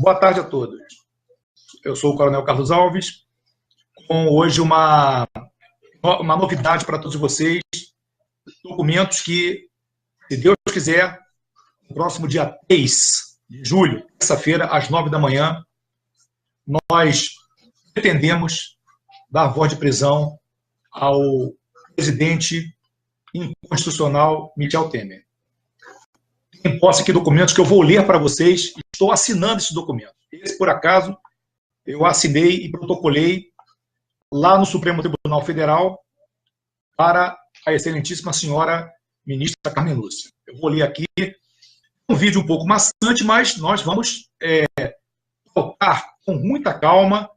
Boa tarde a todos. Eu sou o Coronel Carlos Alves, com hoje uma novidade para todos vocês, documentos que, se Deus quiser, no próximo dia 3 de julho, terça-feira, às 9 da manhã, nós pretendemos dar voz de prisão ao presidente inconstitucional Michel Temer. Tem posse aqui documentos que eu vou ler para vocês. Estou assinando esse documento. Esse, por acaso, eu assinei e protocolei lá no Supremo Tribunal Federal para a excelentíssima senhora ministra Carmen Lúcia. Eu vou ler aqui um vídeo um pouco maçante, mas nós vamos tocar com muita calma.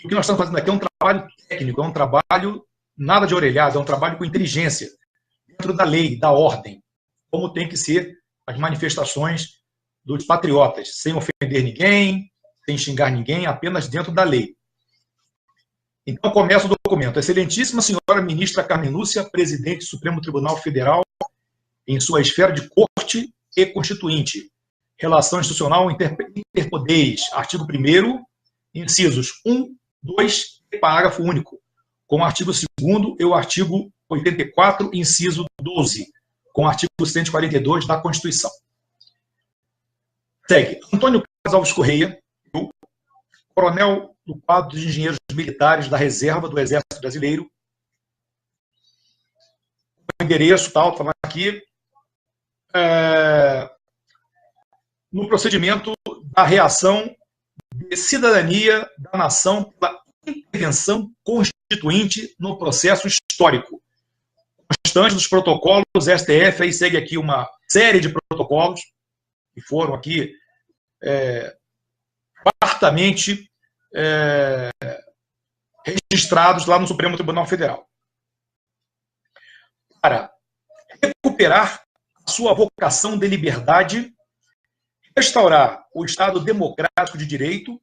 O que nós estamos fazendo aqui é um trabalho técnico, é um trabalho nada de orelhada, é um trabalho com inteligência, dentro da lei, da ordem, como tem que ser as manifestações dos patriotas, sem ofender ninguém, sem xingar ninguém, apenas dentro da lei. Então, começa o documento. Excelentíssima senhora ministra Carmen Lúcia, presidente do Supremo Tribunal Federal, em sua esfera de corte e constituinte. Relação institucional interpoderes. Artigo 1º, incisos 1, 2 e parágrafo único. Com o artigo 2º e o artigo 84, inciso 12. Com o artigo 142 da Constituição. Segue. Antônio Carlos Alves Correia, coronel do quadro de engenheiros militares da reserva do Exército Brasileiro. O endereço, tal, falando aqui. No procedimento da reação de cidadania da nação pela intervenção constituinte no processo histórico. Constante dos protocolos STF, aí segue aqui uma série de protocolos que foram aqui fartamente registrados lá no Supremo Tribunal Federal. Para recuperar a sua vocação de liberdade, restaurar o Estado democrático de direito,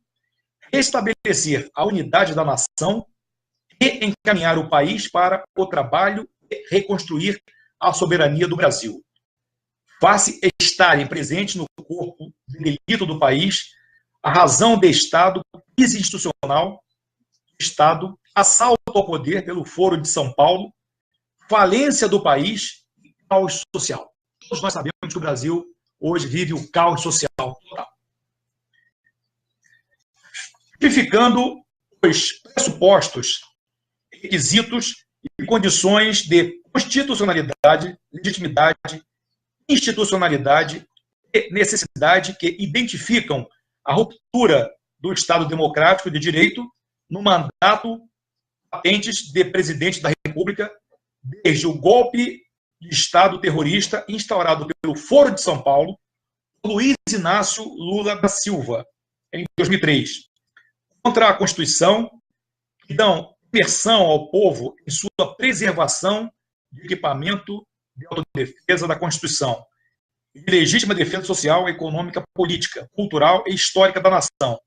restabelecer a unidade da nação e encaminhar o país para o trabalho e reconstruir a soberania do Brasil. Face estarem presentes no corpo de delito do país a razão de Estado, crise institucional, Estado, assalto ao poder pelo Foro de São Paulo, falência do país e caos social. Todos nós sabemos que o Brasil hoje vive o caos social total. Tipificando os pressupostos, requisitos e condições de constitucionalidade, legitimidade, institucionalidade e necessidade que identificam a ruptura do Estado democrático de direito no mandato patentes de presidente da República desde o golpe de Estado terrorista instaurado pelo Foro de São Paulo, Luiz Inácio Lula da Silva, em 2003, contra a Constituição, que dão imersão ao povo em sua preservação de equipamento de autodefesa da Constituição, e de legítima defesa social, econômica, política, cultural e histórica da nação.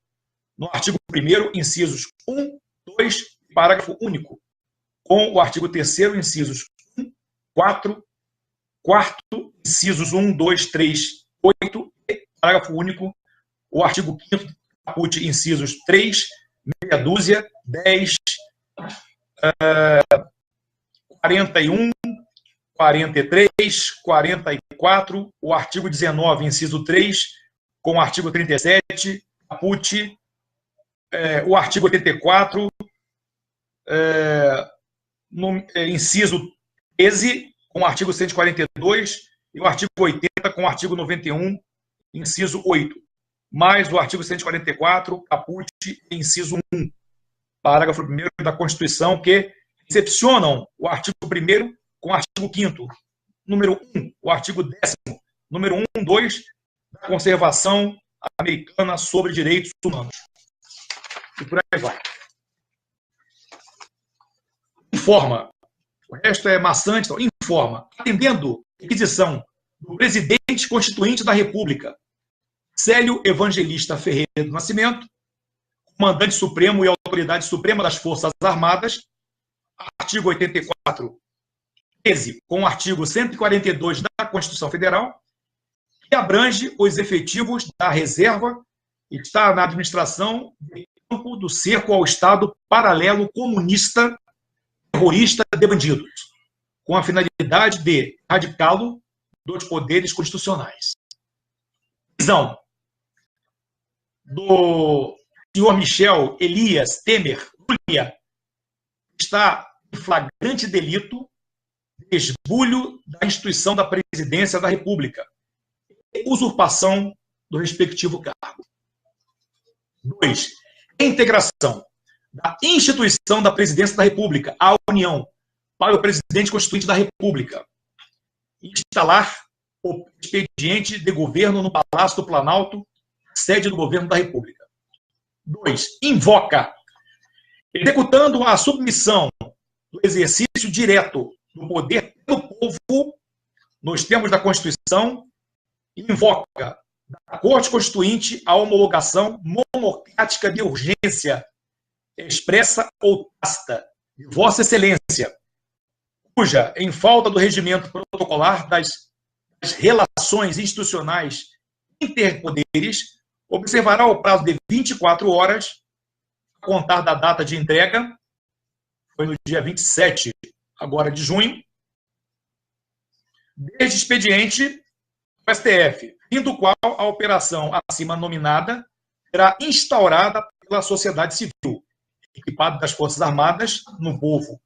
No artigo 1º, incisos 1, 2, parágrafo único, com o artigo 3º, incisos 1, 4, 4º, incisos 1, 2, 3, 8, e parágrafo único, o artigo 5º, caput, incisos 3, meia dúzia, 10, 41, 43, 44, o artigo 19, inciso 3, com o artigo 37, caput, o artigo 84, inciso 13, com o artigo 142, e o artigo 80, com o artigo 91, inciso 8, mais o artigo 144, caput, inciso 1, parágrafo 1º da Constituição, que excepcionam o artigo 1º com o artigo 5º, número 1, o artigo 10º, número 1, 2, da Conservação Americana sobre Direitos Humanos. E por aí vai. Informa, o resto é maçante, então, informa, atendendo a requisição do presidente constituinte da República, Célio Evangelista Ferreira do Nascimento, comandante supremo e autoridade suprema das Forças Armadas, artigo 84, 13, com o artigo 142 da Constituição Federal, que abrange os efetivos da reserva está na administração do campo do cerco ao Estado paralelo comunista, terrorista de bandidos, com a finalidade de radicá-lo dos poderes constitucionais. Prisão do senhor Michel Elias Temer Lulia está em flagrante delito de esbulho da instituição da presidência da República e usurpação do respectivo cargo. 2. Integração da instituição da presidência da República à União para o presidente constituinte da República. Instalar o expediente de governo no Palácio do Planalto, sede do governo da República. 2. Invoca, executando a submissão do exercício direto do poder do povo, nos termos da Constituição, invoca da Corte Constituinte a homologação monocrática de urgência, expressa ou tácita, de Vossa Excelência, cuja, em falta do regimento protocolar das relações institucionais interpoderes, observará o prazo de 24 horas, a contar da data de entrega, foi no dia 27, agora de junho, desde expediente do STF, fim do qual a operação acima nominada será instaurada pela sociedade civil, equipada das Forças Armadas, no povo,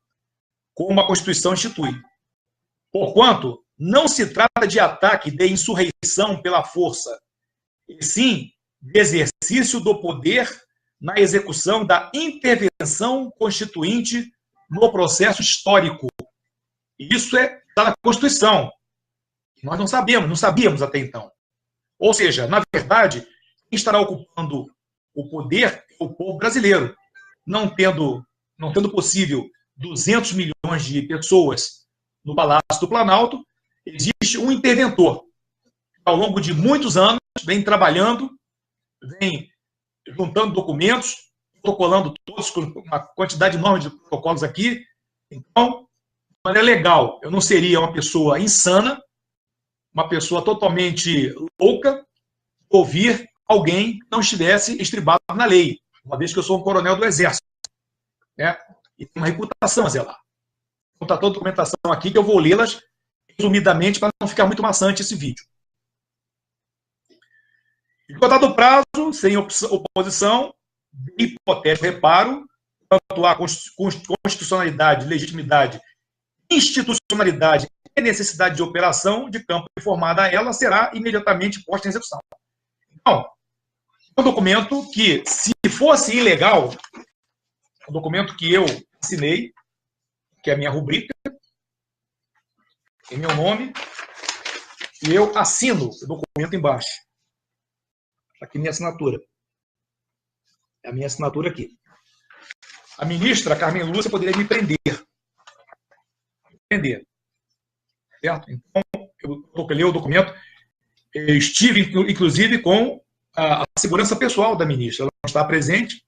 como a Constituição institui. Porquanto, não se trata de ataque de insurreição pela força, e sim de exercício do poder na execução da intervenção constituinte no processo histórico. Isso está na Constituição. Nós não sabíamos até então. Ou seja, na verdade, quem estará ocupando o poder é o povo brasileiro. Não tendo possível 200 milhões de pessoas no Palácio do Planalto, existe um interventor. Ao longo de muitos anos, vem trabalhando, vem juntando documentos, protocolando todos, com uma quantidade enorme de protocolos aqui. Então, de maneira legal, eu não seria uma pessoa insana, uma pessoa totalmente louca, ouvir alguém que não estivesse estribado na lei, uma vez que eu sou um coronel do Exército, né? E tem uma reputação a zelar. Então, está toda a documentação aqui, que eu vou lê-las resumidamente para não ficar muito maçante esse vídeo. Esgotado o prazo, sem oposição, hipotético reparo, quanto à constitucionalidade, legitimidade, institucionalidade e necessidade de operação de campo informada a ela, será imediatamente posta em execução. Então, é um documento que, se fosse ilegal, é um documento que eu assinei, que é a minha rubrica, tem meu nome, e eu assino o documento embaixo. Aqui minha assinatura. É a minha assinatura aqui. A ministra Carmen Lúcia poderia me prender. Certo? Então, eu toquei o documento. Eu estive, inclusive, com a segurança pessoal da ministra. Ela não está presente.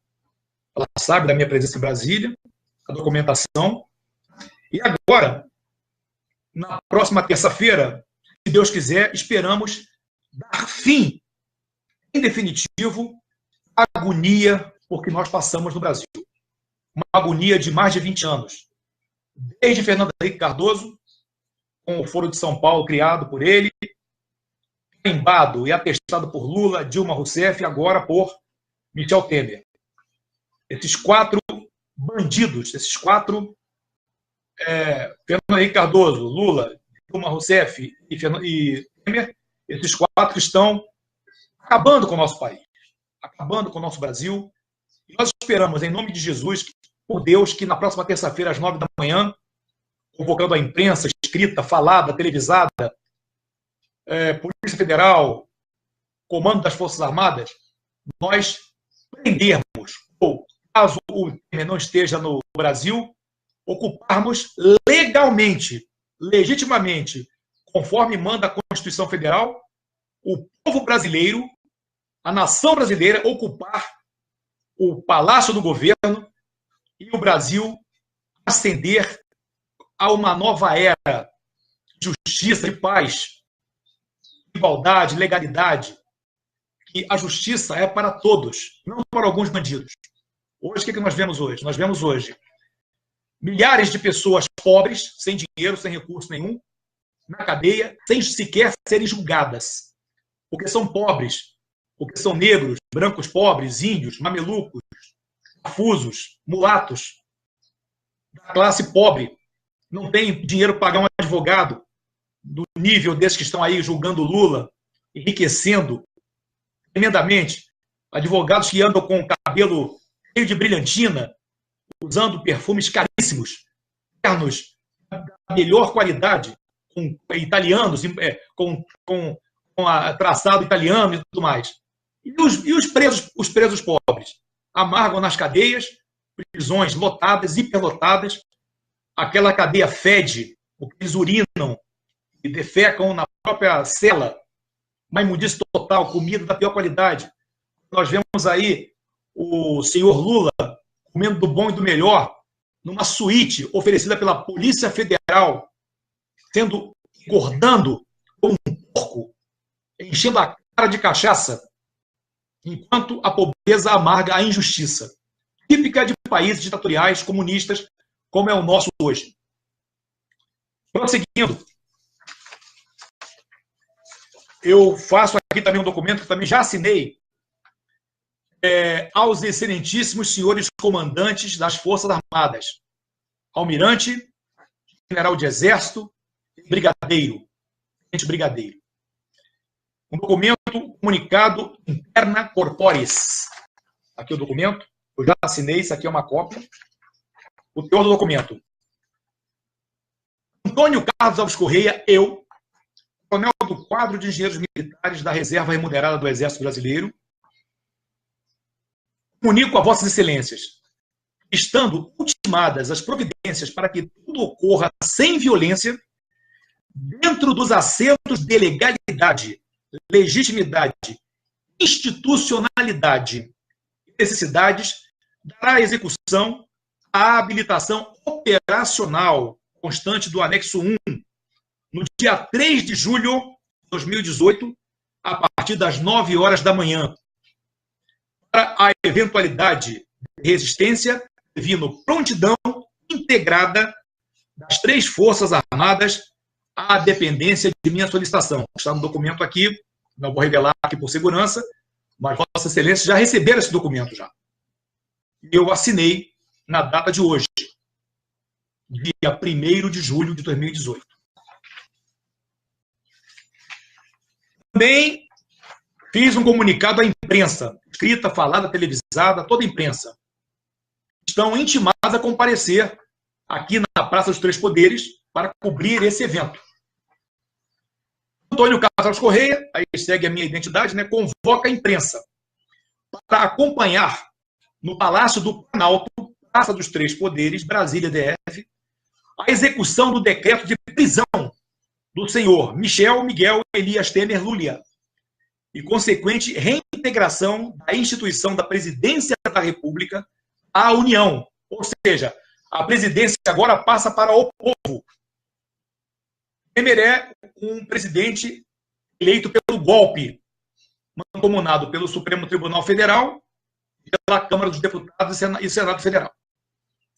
Ela sabe da minha presença em Brasília, a documentação. E agora, na próxima terça-feira, se Deus quiser, esperamos dar fim, em definitivo, à agonia por que nós passamos no Brasil. Uma agonia de mais de 20 anos. Desde Fernando Henrique Cardoso, com o Foro de São Paulo criado por ele, carimbado e atestado por Lula, Dilma Rousseff e agora por Michel Temer. Esses 4 bandidos, esses 4, Fernando Henrique Cardoso, Lula, Dilma Rousseff e Temer, esses 4 estão acabando com o nosso país, acabando com o nosso Brasil. E nós esperamos, em nome de Jesus, por Deus, que na próxima terça-feira, às 9 da manhã, convocando a imprensa escrita, falada, televisada, Polícia Federal, Comando das Forças Armadas, nós prendermos, ou caso o Temer não esteja no Brasil, ocuparmos legalmente, legitimamente, conforme manda a Constituição Federal, o povo brasileiro, a nação brasileira, ocupar o Palácio do Governo e o Brasil ascender a uma nova era de justiça, de paz, de igualdade, legalidade, que a justiça é para todos, não para alguns bandidos. Hoje, o que nós vemos hoje? Nós vemos hoje milhares de pessoas pobres, sem dinheiro, sem recurso nenhum, na cadeia, sem sequer serem julgadas. Porque são pobres, porque são negros, brancos pobres, índios, mamelucos, confusos, mulatos, da classe pobre. Não tem dinheiro para pagar um advogado do nível desses que estão aí julgando Lula, enriquecendo tremendamente. Advogados que andam com o cabelo cheio de brilhantina, usando perfumes caríssimos, ternos da melhor qualidade, com italianos, com traçado italiano e tudo mais. E os presos pobres amargam nas cadeias, prisões lotadas, hiperlotadas, aquela cadeia fede, porque eles urinam e defecam na própria cela, uma imundice total, comida da pior qualidade. Nós vemos aí o senhor Lula comendo do bom e do melhor, numa suíte oferecida pela Polícia Federal, engordando como um porco, enchendo a cara de cachaça, enquanto a pobreza amarga a injustiça, típica de países ditatoriais comunistas, como é o nosso hoje. Prosseguindo, eu faço aqui também um documento que também já assinei, aos excelentíssimos senhores comandantes das Forças Armadas, almirante, general de exército, brigadeiro, brigadeiro. Um documento comunicado interna corporis. Aqui o documento, eu já assinei, isso aqui é uma cópia. O teor do documento. Antônio Carlos Alves Correia, eu, coronel do quadro de engenheiros militares da Reserva Remunerada do Exército Brasileiro, comunico a vossas excelências, estando ultimadas as providências para que tudo ocorra sem violência, dentro dos assentos de legalidade, legitimidade, institucionalidade e necessidades, dará execução à habilitação operacional constante do anexo 1, no dia 3 de julho de 2018, a partir das 9 horas da manhã, para a eventualidade de resistência, devido prontidão integrada das 3 Forças Armadas à dependência de minha solicitação. Está no documento aqui, não vou revelar aqui por segurança, mas Vossa Excelência já receberam esse documento já. E eu assinei na data de hoje, dia 1º de julho de 2018. Também fiz um comunicado à imprensa, escrita, falada, televisada, toda a imprensa. Estão intimados a comparecer aqui na Praça dos Três Poderes para cobrir esse evento. Antônio Carlos Correia, aí segue a minha identidade, né, convoca a imprensa para acompanhar no Palácio do Planalto, Praça dos Três Poderes, Brasília, DF, a execução do decreto de prisão do senhor Michel Miguel Elias Temer Lulia e consequente reintegração da instituição da Presidência da República à União. Ou seja, a presidência agora passa para o povo. Temer é um presidente eleito pelo golpe, mancomunado pelo Supremo Tribunal Federal e pela Câmara dos Deputados e Senado Federal.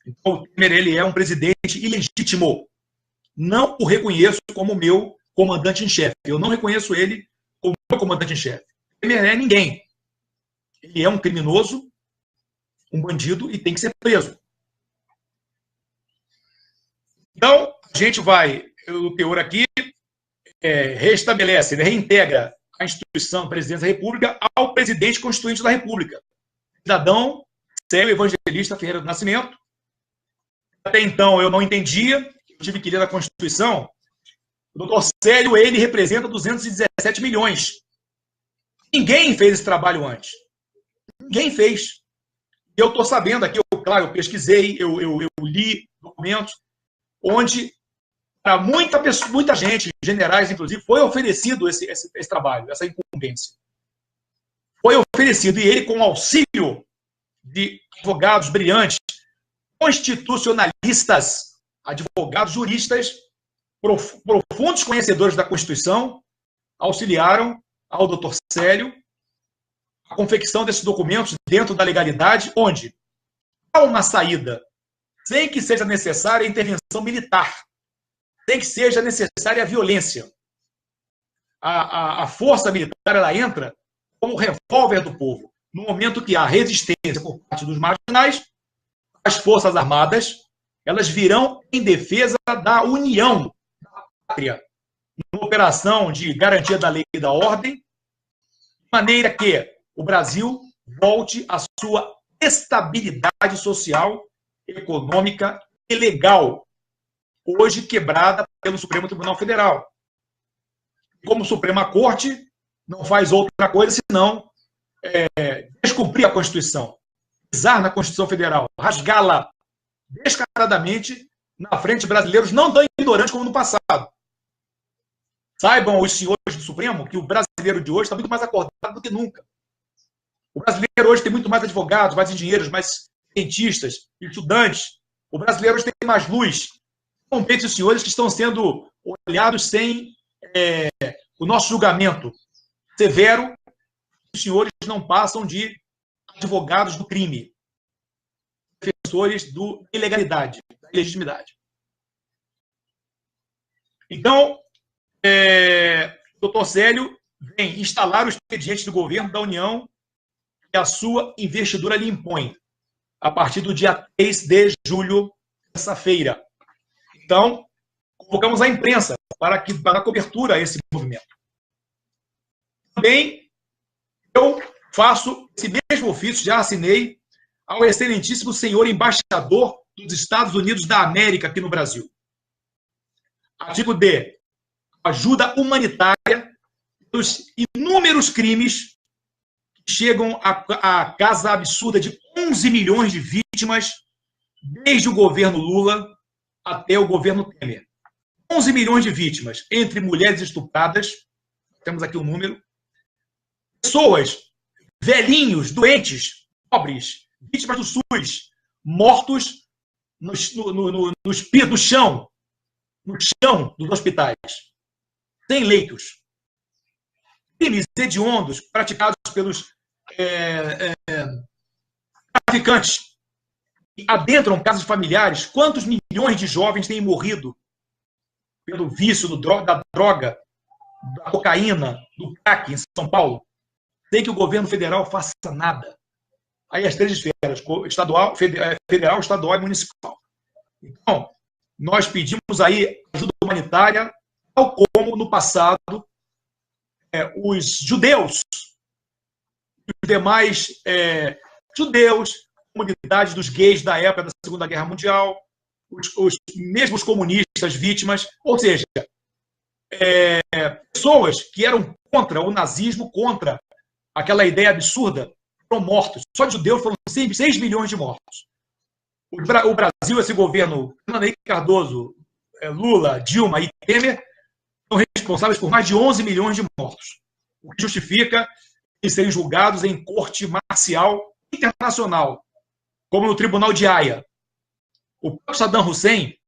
Então, o Temer ele é um presidente ilegítimo. Não o reconheço como meu comandante em chefe. Eu não reconheço ele como meu comandante em chefe. Temer é ninguém. Ele é um criminoso, um bandido e tem que ser preso. Então, a gente vai, o teor aqui, restabelece, reintegra a instituição da Presidência da República ao presidente constituinte da República, cidadão Célio Evangelista Ferreira do Nascimento. Até então eu não entendia, eu tive que ler a Constituição. O doutor Célio, ele representa 217 milhões. Ninguém fez esse trabalho antes. Ninguém fez. Eu estou sabendo aqui, eu pesquisei, eu li documentos, onde para muita gente, generais inclusive, foi oferecido esse trabalho, essa incumbência. Foi oferecido, e ele, com auxílio de advogados brilhantes, constitucionalistas, advogados juristas, profundos conhecedores da Constituição, auxiliaram ao doutor Célio a confecção desses documentos dentro da legalidade, onde há uma saída sem que seja necessária a intervenção militar, sem que seja necessária a violência. A força militar ela entra como revólver do povo. No momento que há resistência por parte dos marginais, as forças armadas elas virão em defesa da união da pátria, numa operação de garantia da lei e da ordem, de maneira que o Brasil volte à sua estabilidade social, econômica e legal, hoje quebrada pelo Supremo Tribunal Federal. Como Suprema Corte não faz outra coisa senão descumprir a Constituição, pisar na Constituição Federal, rasgá-la descaradamente na frente de brasileiros não tão ignorantes como no passado. Saibam os senhores do Supremo que o brasileiro de hoje está muito mais acordado do que nunca. O brasileiro hoje tem muito mais advogados, mais engenheiros, mais cientistas, estudantes. O brasileiro hoje tem mais luz. São esses senhores que estão sendo olhados sem o nosso julgamento severo. Os senhores não passam de advogados do crime, defensores da ilegalidade, da ilegitimidade. Então, o doutor Célio vem instalar o expediente do governo da União que a sua investidura lhe impõe, a partir do dia 3 de julho, terça-feira. Então, convocamos a imprensa para a cobertura a esse movimento. Também eu faço esse mesmo ofício, já assinei, ao excelentíssimo senhor embaixador dos Estados Unidos da América aqui no Brasil. Artigo D. Ajuda humanitária dos inúmeros crimes que chegam à casa absurda de 11 milhões de vítimas desde o governo Lula até o governo Temer. 11 milhões de vítimas, entre mulheres estupradas, temos aqui um número, pessoas, velhinhos, doentes, pobres, vítimas do SUS, mortos no chão dos hospitais, sem leitos. Crimes hediondos praticados pelos traficantes que adentram casas familiares. Quantos milhões de jovens têm morrido pelo vício da droga, da cocaína, do crack em São Paulo, sem que o governo federal faça nada? Aí as três esferas, federal, estadual e municipal. Então, nós pedimos aí ajuda humanitária, tal como no passado os judeus, os demais judeus, comunidades dos gays da época da Segunda Guerra Mundial, os mesmos comunistas vítimas, ou seja, pessoas que eram contra o nazismo, contra aquela ideia absurda, foram mortos. Só de judeus foram 6 milhões de mortos. O Brasil, esse governo, Fernando Henrique Cardoso, Lula, Dilma e Temer, são responsáveis por mais de 11 milhões de mortos, o que justifica eles serem julgados em corte marcial internacional, como no Tribunal de Haia. O próprio Saddam Hussein,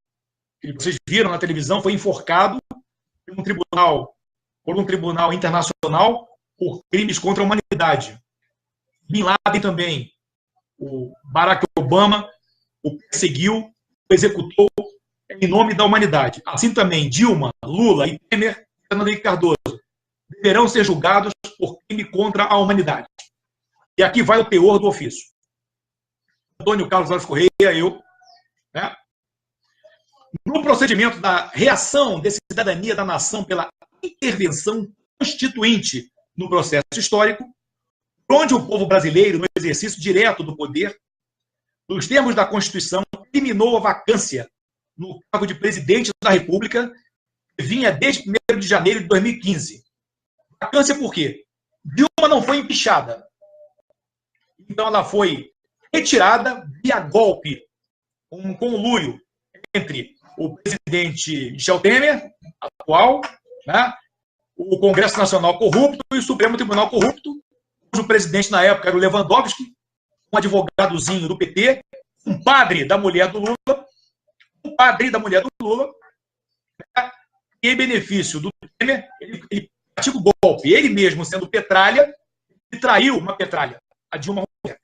que vocês viram na televisão, foi enforcado por um tribunal internacional por crimes contra a humanidade. Bin Laden também, o Barack Obama, o perseguiu, o executou em nome da humanidade. Assim também Dilma, Lula e Temer, Fernando Henrique Cardoso, deverão ser julgados por crime contra a humanidade. E aqui vai o teor do ofício. Antônio Carlos Alves Correia, eu, no procedimento da reação de cidadania da nação pela intervenção constituinte no processo histórico, onde o povo brasileiro, no exercício direto do poder, nos termos da Constituição, eliminou a vacância no cargo de presidente da República, que vinha desde 1º de janeiro de 2015. Vacância por quê? Dilma não foi empichada. Então ela foi retirada via golpe, um conluio entre o presidente Michel Temer, atual, o Congresso Nacional corrupto e o Supremo Tribunal corrupto, cujo presidente na época era o Lewandowski, um advogadozinho do PT, um padre da mulher do Lula, e em benefício do Temer, ele pratica o golpe. Ele mesmo, sendo petralha, e traiu uma petralha, a Dilma Rousseff.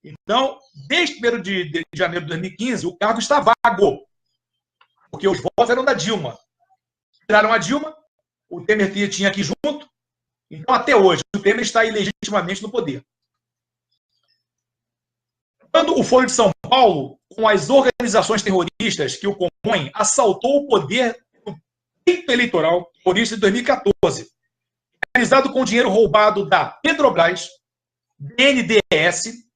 Então, desde 1º de janeiro de 2015, o cargo está vago, porque os votos eram da Dilma. Tiraram a Dilma, o Temer tinha aqui junto, então até hoje o Temer está ilegitimamente no poder. Quando o Foro de São Paulo, com as organizações terroristas que o compõem, assaltou o poder no pleito eleitoral terrorista de 2014, realizado com dinheiro roubado da Petrobras, BNDES,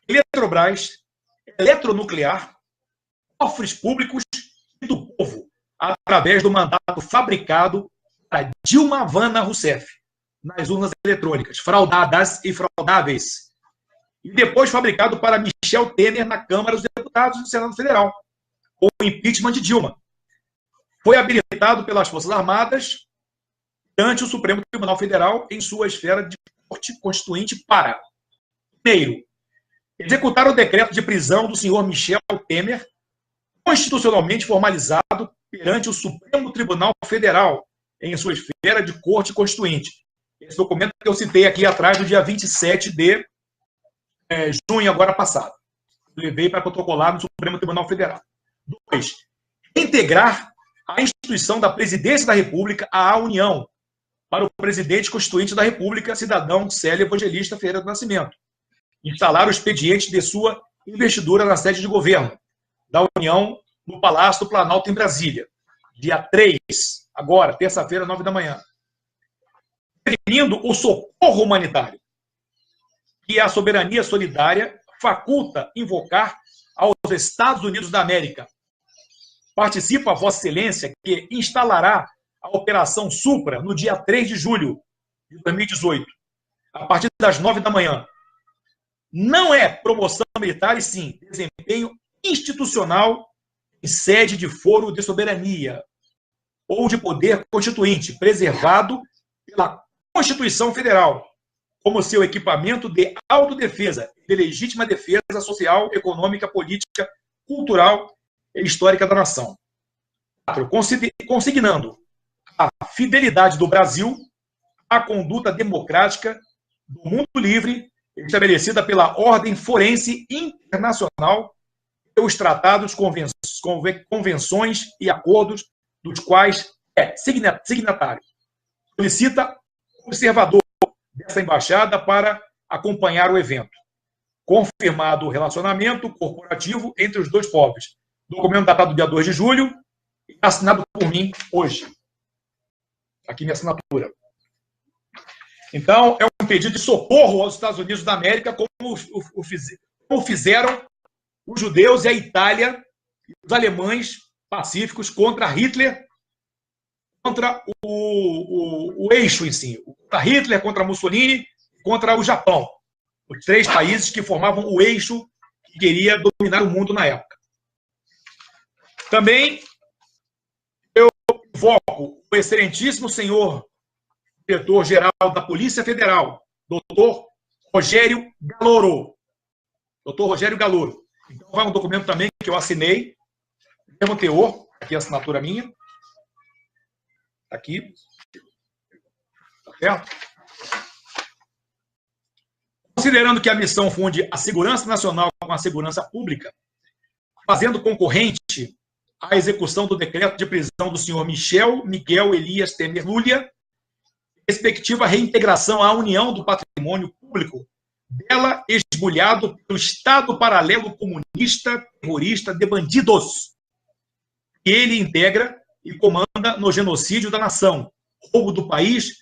Eletrobras, Eletronuclear, cofres públicos e do povo, através do mandato fabricado para Dilma Havana Rousseff, nas urnas eletrônicas, fraudadas e fraudáveis, e depois fabricado para Michel Temer na Câmara dos Deputados e do Senado Federal, com o impeachment de Dilma. Foi habilitado pelas Forças Armadas ante o Supremo Tribunal Federal em sua esfera de corte constituinte para, primeiro, executar o decreto de prisão do senhor Michel Temer, constitucionalmente formalizado perante o Supremo Tribunal Federal em sua esfera de corte constituinte. Esse documento que eu citei aqui atrás, do dia 27 de junho, agora passado. Levei para protocolar no Supremo Tribunal Federal. 2. Integrar a instituição da Presidência da República à União para o presidente constituinte da República, cidadão Célio Evangelista Ferreira do Nascimento. Instalar o expediente de sua investidura na sede de governo da União, no Palácio do Planalto, em Brasília. Dia 3, agora, terça-feira, 9 da manhã. Definindo o socorro humanitário, que a soberania solidária faculta invocar aos Estados Unidos da América. Participa Vossa Excelência, que instalará a Operação Supra no dia 3 de julho de 2018, a partir das 9 da manhã. Não é promoção militar, e sim desempenho institucional em sede de foro de soberania ou de poder constituinte, preservado pela Constituição Federal, como seu equipamento de autodefesa, de legítima defesa social, econômica, política, cultural e histórica da nação. 4. Consignando a fidelidade do Brasil à conduta democrática do mundo livre estabelecida pela ordem forense internacional e os tratados, convenções e acordos dos quais é signatário. Solicita observador dessa embaixada para acompanhar o evento. Confirmado o relacionamento corporativo entre os dois povos. Documento datado dia 2 de julho e assinado por mim hoje. Aqui minha assinatura. Então, é um pedido de socorro aos Estados Unidos da América, como fizeram os judeus e a Itália, e os alemães pacíficos contra Hitler, contra o eixo em si. Contra Hitler, contra Mussolini, contra o Japão. Os 3 países que formavam o eixo que queria dominar o mundo na época. Também eu invoco o excelentíssimo senhor diretor-geral da Polícia Federal, doutor Rogério Galouro. Doutor Rogério Galouro. Então, vai um documento também que eu assinei, mesmo teor, aqui a assinatura minha. Aqui. Tá certo? Considerando que a missão funde a segurança nacional com a segurança pública, fazendo concorrente a execução do decreto de prisão do senhor Miguel Elias Temer Lulia, respectiva reintegração à União do Patrimônio Público, dela esbulhado pelo Estado paralelo comunista, terrorista de bandidos, que ele integra e comanda no genocídio da nação, roubo do país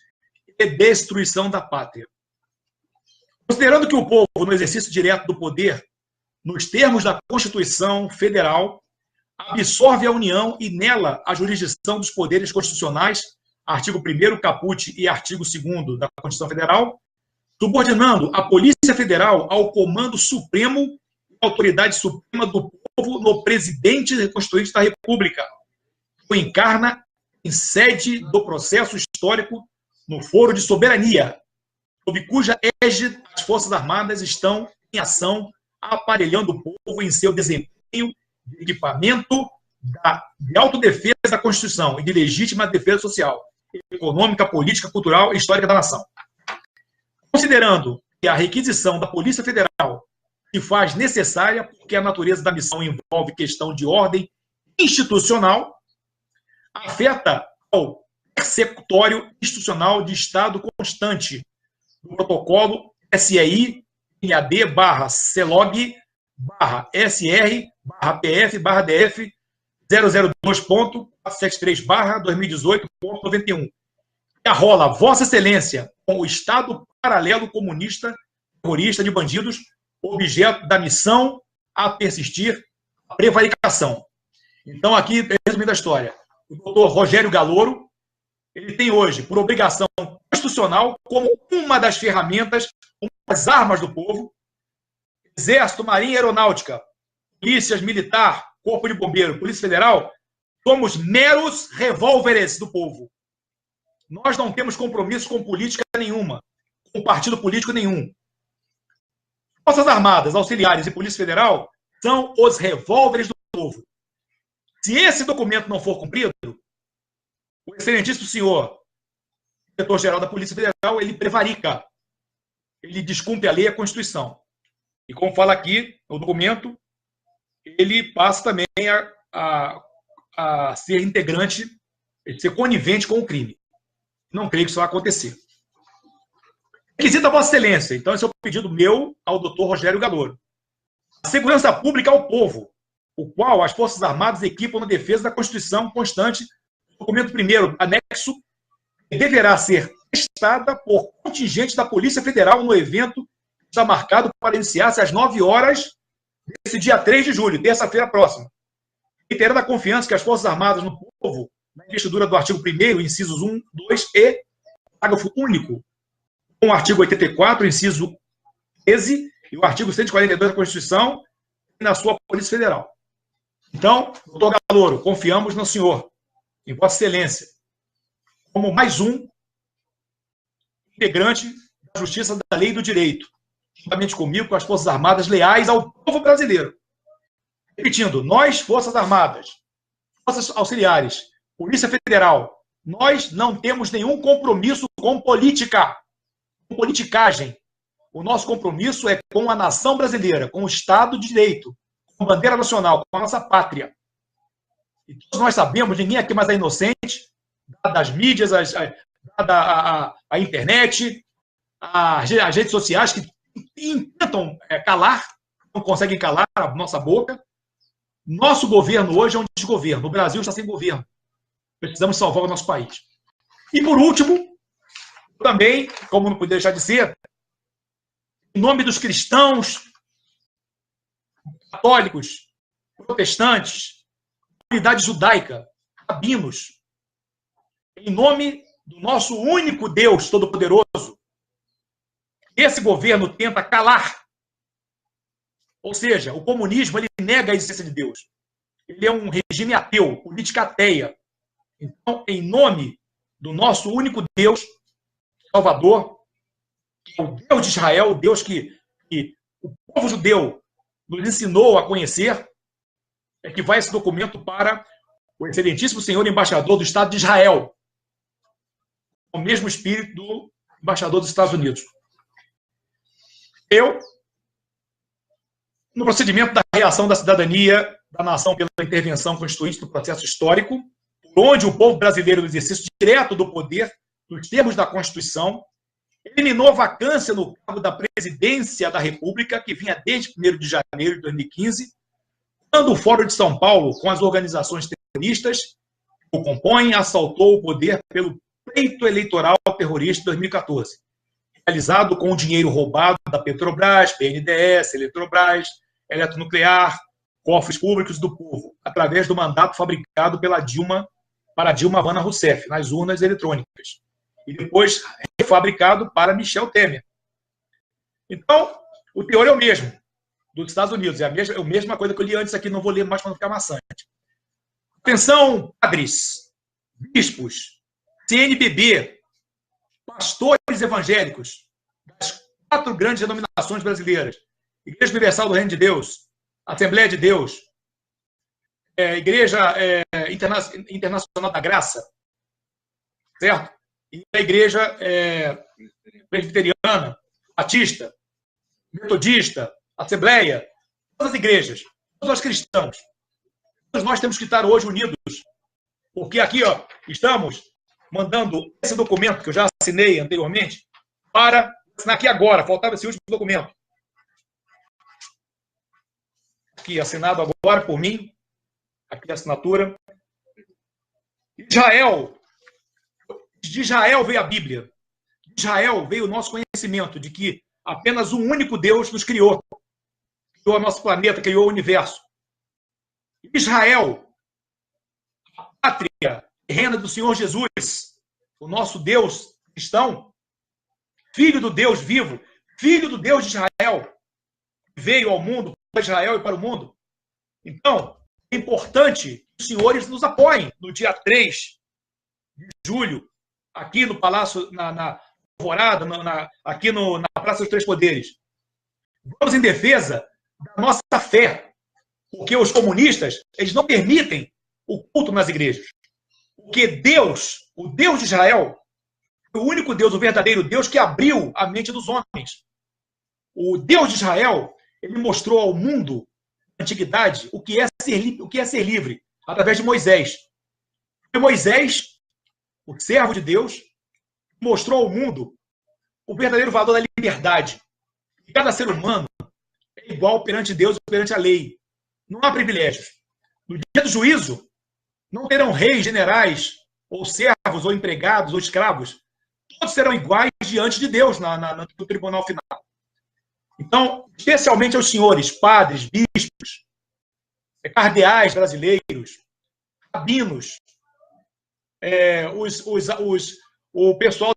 e destruição da pátria. Considerando que o povo, no exercício direto do poder, nos termos da Constituição Federal, absorve a União e nela a jurisdição dos poderes constitucionais, artigo 1º, caput, e artigo 2º da Constituição Federal, subordinando a Polícia Federal ao Comando Supremo e Autoridade Suprema do Povo no Presidente Constituinte da República, que o encarna em sede do processo histórico no Foro de Soberania, sob cuja égide as Forças Armadas estão em ação, aparelhando o povo em seu desempenho de equipamento de autodefesa da Constituição e de legítima defesa social, econômica, política, cultural e histórica da nação. Considerando a requisição da Polícia Federal se faz necessária porque a natureza da missão envolve questão de ordem institucional, afeta ao persecutório institucional de Estado constante do protocolo SII-CELOG-SR-PF-DF 002.473/2018.91, que arrola Vossa Excelência com o Estado paralelo comunista terrorista de bandidos, objeto da missão a persistir a prevaricação. Então, aqui, resumindo a história, o doutor Rogério Galouro, ele tem hoje, por obrigação constitucional, como uma das ferramentas, uma das armas do povo, Exército, Marinha, Aeronáutica, Polícias Militar, Corpo de Bombeiro, Polícia Federal, somos meros revólveres do povo. Nós não temos compromisso com política nenhuma, com partido político nenhum. Forças Armadas, Auxiliares e Polícia Federal são os revólveres do povo. Se esse documento não for cumprido, o excelentíssimo senhor, diretor-geral da Polícia Federal, ele prevarica, ele descumpre a lei e a Constituição. E como fala aqui no documento, ele passa também a ser integrante, a ser conivente com o crime. Não creio que isso vai acontecer. Requisita Vossa Excelência. Então, esse é o pedido meu ao doutor Rogério Galouro. A segurança pública ao povo, o qual as Forças Armadas equipam na defesa da Constituição constante, documento primeiro, anexo, deverá ser prestada por contingente da Polícia Federal no evento que está marcado para iniciar-se às 9 horas desse dia 3 de julho, terça-feira próxima. Reiterando a confiança que as Forças Armadas no povo, na investidura do artigo 1º, incisos 1, 2 e parágrafo único, com o artigo 84, inciso 13, e o artigo 142 da Constituição, e na sua Polícia Federal. Então, doutor Galouro, confiamos no senhor, em Vossa Excelência, como mais um integrante da Justiça, da Lei e do Direito, juntamente comigo, com as Forças Armadas leais ao povo brasileiro. Repetindo, nós, Forças Armadas, Forças Auxiliares, Polícia Federal, nós não temos nenhum compromisso com política, com politicagem. O nosso compromisso é com a nação brasileira, com o Estado de Direito, com a bandeira nacional, com a nossa pátria. E todos nós sabemos, ninguém aqui mais é inocente, das mídias, a internet, as redes sociais que tentam calar, não conseguem calar a nossa boca. Nosso governo hoje é um desgoverno. O Brasil está sem governo. Precisamos salvar o nosso país. E, por último, também, como não poderia deixar de ser, em nome dos cristãos, católicos, protestantes, comunidade judaica, rabinos, em nome do nosso único Deus Todo-Poderoso, esse governo tenta calar. Ou seja, o comunismo ele nega a existência de Deus. Ele é um regime ateu, política ateia. Então, em nome do nosso único Deus, Salvador, que é o Deus de Israel, o Deus que o povo judeu nos ensinou a conhecer, é que vai esse documento para o excelentíssimo senhor embaixador do Estado de Israel, o mesmo espírito do embaixador dos Estados Unidos. Eu, no procedimento da reação da cidadania da nação pela intervenção constituinte do processo histórico, onde o povo brasileiro, no exercício direto do poder, nos termos da Constituição, eliminou a vacância no cargo da presidência da República, que vinha desde 1º de janeiro de 2015, quando o Fórum de São Paulo, com as organizações terroristas que o compõem, assaltou o poder pelo pleito eleitoral terrorista de 2014, realizado com o dinheiro roubado da Petrobras, BNDES, Eletrobras, Eletronuclear, cofres públicos do povo, através do mandato fabricado pela Dilma, para Dilma Havana Rousseff, nas urnas eletrônicas, e depois refabricado para Michel Temer. Então, o teor é o mesmo, dos Estados Unidos, é a mesma coisa que eu li antes aqui, não vou ler mais para não ficar maçante. Atenção, padres, bispos, CNBB, pastores evangélicos, das 4 grandes denominações brasileiras, Igreja Universal do Reino de Deus, Assembleia de Deus, Igreja Internacional da Graça, certo? E a Igreja Presbiteriana, batista, metodista, assembleia, todas as igrejas, todos nós cristãos. Todos nós temos que estar hoje unidos, porque aqui estamos mandando esse documento que eu já assinei anteriormente para assinar aqui agora, faltava esse último documento. Aqui, assinado agora por mim, aqui a assinatura. De Israel veio a Bíblia. De Israel veio o nosso conhecimento de que apenas um único Deus nos criou. Criou o nosso planeta, criou o universo. Israel, a pátria terrena do Senhor Jesus, o nosso Deus cristão, filho do Deus vivo, filho do Deus de Israel, veio ao mundo, para Israel e para o mundo. Então, é importante que os senhores nos apoiem no dia 3 de julho, aqui no Palácio, na Alvorada, aqui na Praça dos Três Poderes. Vamos em defesa da nossa fé, porque os comunistas, eles não permitem o culto nas igrejas. Porque Deus, o Deus de Israel, o único Deus, o verdadeiro Deus que abriu a mente dos homens. O Deus de Israel, ele mostrou ao mundo, na antiguidade, o que é ser livre, através de Moisés. E Moisés, o servo de Deus, mostrou ao mundo o verdadeiro valor da liberdade. E cada ser humano é igual perante Deus e perante a lei. Não há privilégios. No dia do juízo, não terão reis, generais, ou servos, ou empregados, ou escravos. Todos serão iguais diante de Deus no tribunal final. Então, especialmente aos senhores, padres, bispos, cardeais brasileiros, rabinos, o pessoal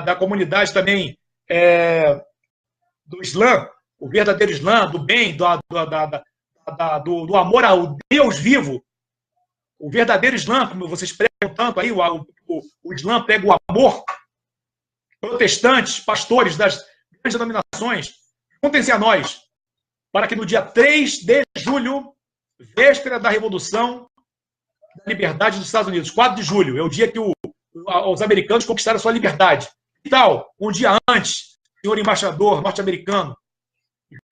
da comunidade também do Islã, o verdadeiro Islã, do bem, do amor ao Deus vivo, o verdadeiro Islã, como vocês pregam tanto aí, o Islã prega o amor. Protestantes, pastores das grandes denominações, juntem-se a nós, para que no dia 3 de julho, véspera da Revolução da Liberdade dos Estados Unidos, 4 de julho, é o dia que os americanos conquistaram a sua liberdade. Que tal, um dia antes, senhor embaixador norte-americano,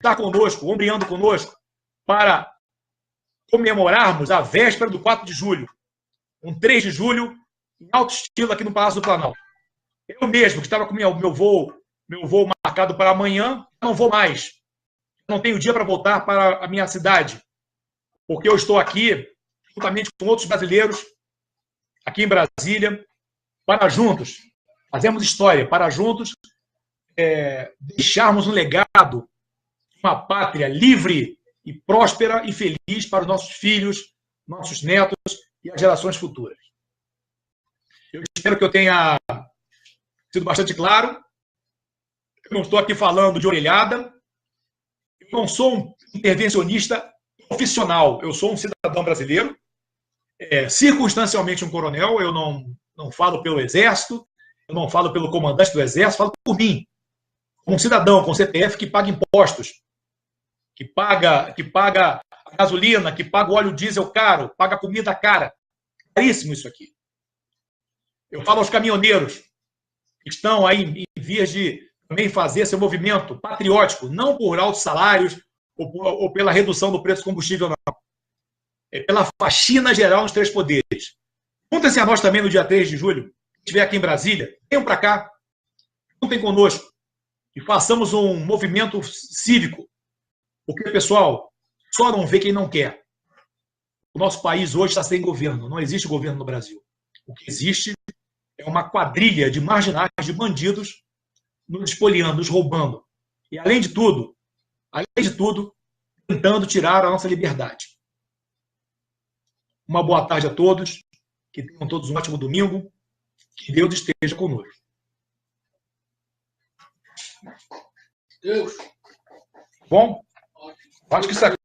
estar conosco, ombreando conosco, para comemorarmos a véspera do 4 de julho, um 3 de julho, em alto estilo aqui no Palácio do Planalto. Eu mesmo, que estava com meu voo marcado para amanhã, não vou mais. Não tenho dia para voltar para a minha cidade, porque eu estou aqui, juntamente com outros brasileiros, aqui em Brasília, para juntos fazermos história, para juntos deixarmos um legado, uma pátria livre e próspera e feliz para os nossos filhos, nossos netos e as gerações futuras. Eu espero que eu tenha sido bastante claro. Eu não estou aqui falando de orelhada. Eu não sou um intervencionista profissional. Eu sou um cidadão brasileiro, circunstancialmente um coronel. Eu não falo pelo Exército, eu não falo pelo comandante do Exército, falo por mim, como um cidadão com CPF que paga impostos, que paga a gasolina, que paga o óleo diesel caro, paga a comida cara. Caríssimo isso aqui. Eu falo aos caminhoneiros que estão aí em vias de também fazer seu movimento patriótico, não por altos salários ou pela redução do preço do combustível, não. É pela faxina geral nos três poderes. Juntem-se a nós também no dia 3 de julho, se estiver aqui em Brasília, venham para cá, juntem conosco e façamos um movimento cívico. Porque, pessoal, só não vê quem não quer. O nosso país hoje está sem governo, não existe governo no Brasil. O que existe é uma quadrilha de marginais, de bandidos, nos espoliando, nos roubando. E, além de tudo, tentando tirar a nossa liberdade. Uma boa tarde a todos, que tenham todos um ótimo domingo, que Deus esteja conosco. Deus. Bom, acho que isso aqui